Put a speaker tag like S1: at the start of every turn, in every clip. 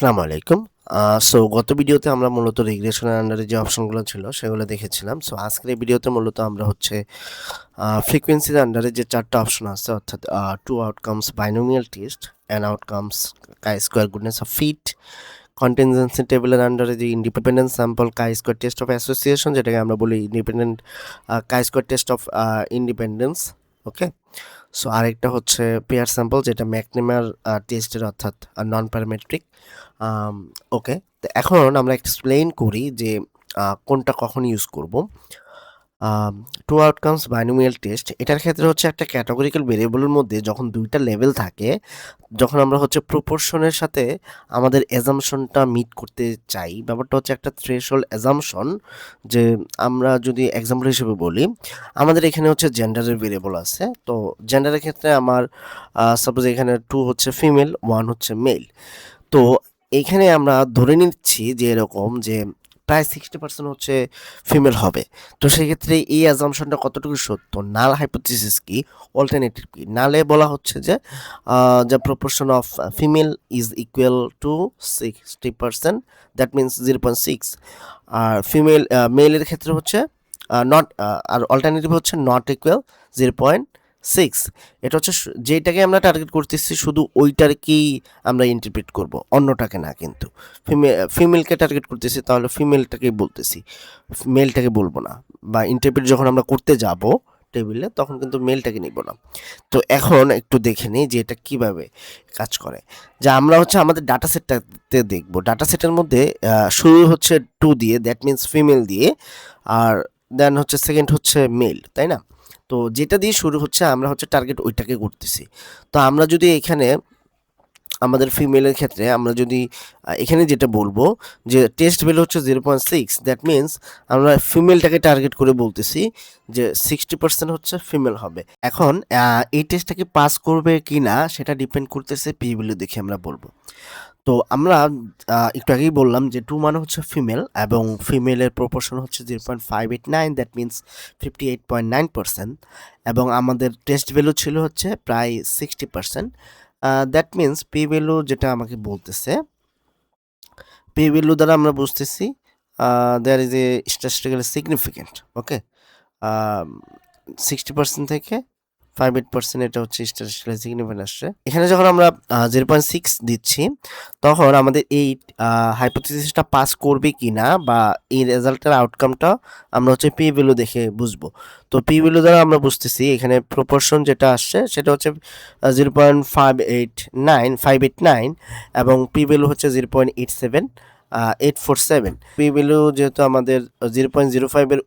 S1: আসসালামু আলাইকুম। গত ভিডিওতে আমরা মূলত রিগ্রেশনের আন্ডারে যে অপশনগুলো ছিল সেগুলো দেখেছিলাম। আজকের এই ভিডিওতে মূলত আমরা হচ্ছে ফ্রিকোয়েন্সির আন্ডারে যে ৪ টা অপশন আছে অর্থাৎ 2 outcomes binomial test, n outcomes chi-square goodness of fit, contingency টেবলের আন্ডারে যে independent sample chi-square test of association, যেটাকে আমরা বলি independent chi-square test of independence. Okay. আরেকটা হচ্ছে পেয়ার স্যাম্পল, যেটা ম্যাকনেমার টেস্টের অর্থাৎ নন প্যারামেট্রিক। ওকে, তো এখন আমরা এক্সপ্লেইন করি যে কোনটা কখন ইউজ করব। টু আউটকামস বাইনোমিয়াল টেস্ট, এটার ক্ষেত্রে হচ্ছে একটা ক্যাটাগরিক্যাল ভেরিয়েবলের মধ্যে যখন দুইটা লেভেল থাকে, যখন আমরা হচ্ছে প্রপোর্শনের সাথে আমাদের অ্যাজাম্পশনটা মিট করতে চাই, ব্যাপারটা হচ্ছে একটা থ্রেশহোল্ড অ্যাজাম্পশন। যে আমরা যদি এক্সাম্পল হিসেবে বলি, আমাদের এখানে হচ্ছে জেন্ডারের ভেরিয়েবল আছে। তো জেন্ডারের ক্ষেত্রে আমার সাপোজ এখানে 2 হচ্ছে ফিমেল, 1 হচ্ছে মেল। তো এইখানে আমরা ধরে নিচ্ছি যে এরকম যে প্রায় 60% হচ্ছে ফিমেল হবে। তো সেক্ষেত্রে এই অ্যাজাম্পশনটা কতটুকু সত্য? নাল হাইপোথিসিস কি, অল্টারনেটিভ কি? নালে বলা হচ্ছে যে the proportion of female is equal two 60%, that means 0.6। আর মেলের ক্ষেত্রে হচ্ছে নট, আর অল্টারনেটিভ হচ্ছে নট ইকুয়াল 0.6। এটা হচ্ছে যেটাকে আমরা টার্গেট করতেছি শুধু ওইটাকেই আমরা ইন্টারপ্রিট করব, অন্যটাকে না। কিন্তু ফিমেলকে টার্গেট করতেছি, তাহলে ফিমেলটাকেই বলতেছি, মেলটাকে বলবো না। বা ইন্টারপ্রিট যখন আমরা করতে যাব টেবিলে, তখন কিন্তু মেলটাকে নিব না। তো এখন একটু দেখে নিই যে এটা কীভাবে কাজ করে। যে আমরা হচ্ছে আমাদের ডাটা সেটটাতে দেখব, ডাটা সেটের মধ্যে শুরু হচ্ছে 2 দিয়ে, দ্যাট মিনস ফিমেল দিয়ে, আর দেন হচ্ছে সেকেন্ড হচ্ছে মেল, তাই না? তো যেটা দিয়ে শুরু হচ্ছে আমরা হচ্ছে টার্গেট ওইটাকে করতেছি। তো আমরা যদি এখানে আমাদের ফিমেলের ক্ষেত্রে আমরা যদি এখানে যেটা বলবো যে টেস্ট ভ্যালু হচ্ছে 0.6, দ্যাট মিনস আমরা ফিমেলটাকে টার্গেট করে বলতেছি যে 60% হচ্ছে ফিমেল হবে। এখন এই টেস্টটাকে পাস করবে কি না সেটা ডিপেন্ড করতেছে পি ভ্যালু দেখে আমরা বলবো। তো আমরা একটু আগেই বললাম যে 2 মানে হচ্ছে ফিমেল, এবং ফিমেলের প্রপোর্শন হচ্ছে 0.589, দ্যাট মিনস 58.9%, এবং আমাদের টেস্ট ভ্যালু ছিল হচ্ছে প্রায় 60%। দ্যাট মিনস পি ভ্যালু যেটা আমাকে বলতেছে, পি ভ্যালু দ্বারা আমরা বুঝতেছি there is a statistically significant. Okay, 60% থেকে 58% এটা হচ্ছে স্ট্যাটিস্টিক্যালি সিগনিফিক্যান্ট আসছে। এখানে যখন আমরা 0.6 দিচ্ছি, তখন আমাদের এই হাইপোথিসিসটা পাস করবে কি না, বা এই রেজাল্টের আউটকামটা আমরা হচ্ছে পি ভ্যালু দেখে বুঝবো। তো পি ভ্যালু দ্বারা আমরা বুঝতেছি এখানে প্রপোর্শন যেটা আসছে সেটা হচ্ছে 0.589, এবং পি ভ্যালু হচ্ছে 0.847। পি ভ্যালু যেহেতু আমাদের 0.05-এর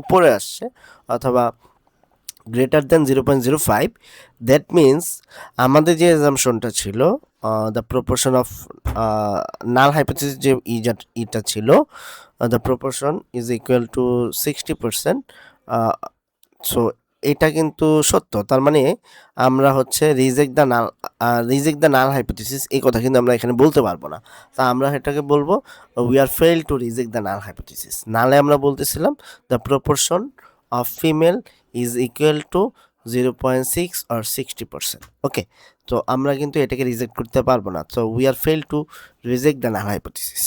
S1: উপরে আসছে, অথবা গ্রেটার দেন 0.05, দ্যাট মিনস আমাদের যে অ্যাজাম্পশনটা ছিল, the proportion of null hypothesis যে ইটা ছিল, the proportion is equal two 60%। So এটা কিন্তু সত্য। তার মানে আমরা হচ্ছে রিজেক্ট দ্য নাল হাইপোথিসিস, এই কথা কিন্তু আমরা এখানে বলতে পারবো না। তা আমরা এটাকে বলবো we are fail to reject the null hypothesis. নালে আমরা বলতেছিলাম the proportion of female is equal two 0.6 or 60%। ওকে, তো আমরা কিন্তু এটাকে রিজেক্ট করতে পারবো না। So we are fail to reject the null hypothesis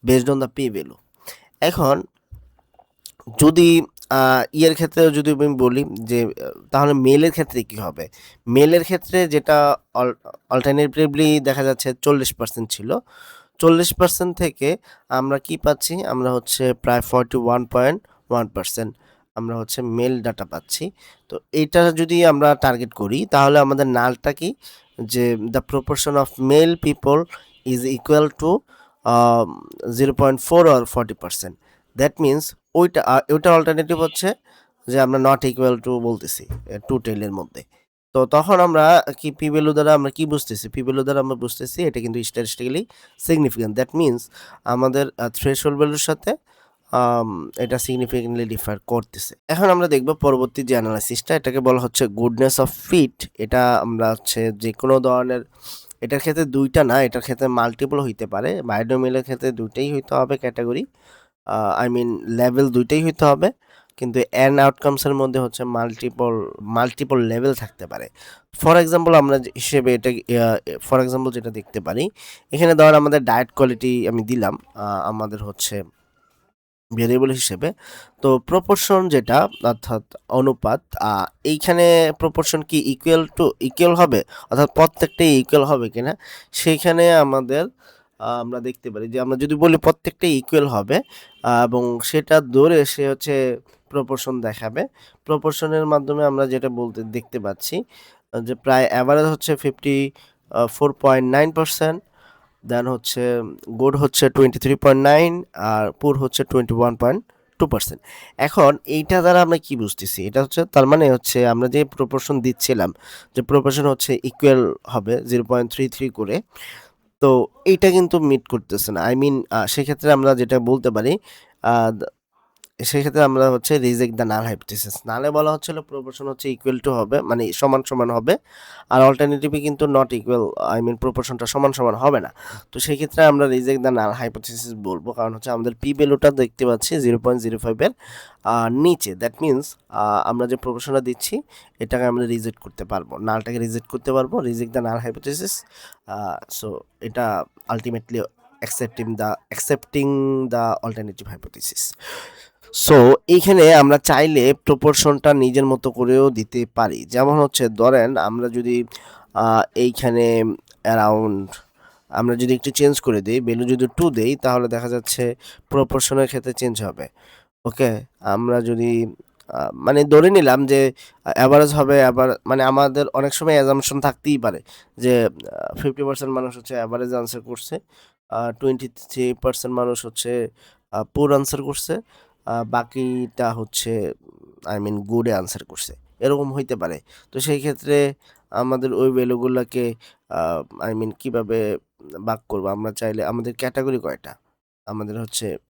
S1: based on the P value. এখন যদি ইয়ের ক্ষেত্রে যদি আমি বলি যে তাহলে মেলের ক্ষেত্রে কি হবে? মেলের ক্ষেত্রে যেটা অল্টারনেটিভলি দেখা যাচ্ছে 40% ছিল। 40% থেকে আমরা কি পাচ্ছি? আমরা হচ্ছে প্রায় 41.1% আমরা হচ্ছে মেল ডাটা পাচ্ছি। তো এইটা যদি আমরা টার্গেট করি, তাহলে আমাদের নালটা কি? যে the proportion of male people is equal to 0.4 or 40%। That means ওইটা অল্টারনেটিভ হচ্ছে যে আমরা নট ইকুয়াল টু বলতেছি 2 টেইলের মধ্যে। তো তখন আমরা কি পি ভ্যালু দ্বারা আমরা কি বুঝতেছি? পি ভ্যালু দ্বারা আমরা বুঝতেছি এটা কিন্তু স্ট্যাটিস্টিক্যালি সিগনিফিক্যান্ট। দ্যাট মিনস আমাদের থ্রেশহোল্ড ভ্যালুর সাথে এটা সিগনিফিক্যান্টলি ডিফার করতেছে। এখন আমরা দেখব পরবর্তী যে অ্যানালাইসিসটা, এটাকে বলা হচ্ছে গুডনেস অফ ফিট। এটা আমরা হচ্ছে যে কোনো ধরনের, এটার ক্ষেত্রে 2টা না, এটার ক্ষেত্রে মাল্টিপল হইতে পারে। বাইনোমিয়ালের ক্ষেত্রে 2টাই হইতে হবে ক্যাটাগরি, আই মিন লেভেল 2টাই হইতে হবে। কিন্তু এন্ড আউটকামস এর মধ্যে হচ্ছে মাল্টিপল লেভেল থাকতে পারে। ফর এক্সাম্পল আমরা হিসেবে এটা ফর এক্সাম্পল যেটা দেখতে পারি, এখানে ধর আমাদের ডায়েট কোয়ালিটি আমি দিলাম আমাদের হচ্ছে ভেরিয়েবল হিসেবে। তো প্রপোর্শন যেটা অর্থাৎ অনুপাত, এইখানে প্রপোর্শন কি ইকুয়াল হবে, অর্থাৎ প্রত্যেকটাই ইকুয়াল হবে কিনা সেইখানে আমাদের আমরা দেখতে পারি যে আমরা যদি বলি প্রত্যেকটাই ইকুয়াল হবে এবং সেটা ধরে সে হচ্ছে প্রপোর্শন দেখাবে। প্রপোর্শনের মাধ্যমে আমরা যেটা দেখতে পাচ্ছি যে প্রায় অ্যাভারেজ হচ্ছে 54.9%, দেন হচ্ছে গুড হচ্ছে 23.9, আর পুর হচ্ছে 21.2%। এখন এইটা দ্বারা আমরা কি বুঝতেছি, এটা হচ্ছে তার মানে হচ্ছে আমরা যে প্রপোর্শন দিচ্ছিলাম, যে প্রপোর্শন হচ্ছে ইকুয়াল হবে 0.33 করে, তো এইটা কিন্তু মিট করতেছে না। সেক্ষেত্রে আমরা যেটা বলতে পারি, সেক্ষেত্রে আমরা হচ্ছে রিজেক্ট দ্য নাল হাইপোথিসিস। নালে বলা হচ্ছিল প্রপোর্শন হচ্ছে ইকুয়াল টু হবে, মানে সমান সমান হবে, আর অল্টারনেটিভে কিন্তু নট ইকুয়াল, প্রপোর্শনটা সমান সমান হবে না। তো সেই ক্ষেত্রে আমরা রিজেক্ট দ্য নাল হাইপোথিসিস বলবো, কারণ হচ্ছে আমাদের পি ভ্যালুটা দেখতে পাচ্ছি 0.05-এর নিচে। দ্যাট মিনস আমরা যে প্রপোর্শনটা দিচ্ছি এটাকে আমরা রিজেক্ট করতে পারবো, নালটাকে রিজেক্ট করতে পারবো, reject the null hypothesis. So এটা ultimately accepting the alternative hypothesis. So এইখানে আমরা চাইলে প্রপোর্শনটা নিজের মতো করেও দিতে পারি। যেমন হচ্ছে ধরেন আমরা যদি এইখানে অ্যারাউন্ড আমরা যদি একটু চেঞ্জ করে দিই, ভ্যালু যদি 2 দেই, তাহলে দেখা যাচ্ছে প্রপোর্শনের ক্ষেত্রে চেঞ্জ হবে। ওকে, আমরা যদি মানে ধরে নিলাম যে অ্যাভারেজ হবে, মানে আমাদের অনেক সময় অ্যাজাম্পশন থাকতেই পারে যে 50% মানুষ হচ্ছে অ্যাভারেজ আনসার করছে, 23% মানুষ হচ্ছে পুর আনসার করছে, বাকিটা হচ্ছে গুডে আনসার করছে, এরকম হইতে পারে। তো সেই ক্ষেত্রে আমাদের ওই ভ্যালুগুলোকে কিভাবে ভাগ করবো? আমরা চাইলে আমাদের ক্যাটাগরি কয়টা? আমাদের হচ্ছে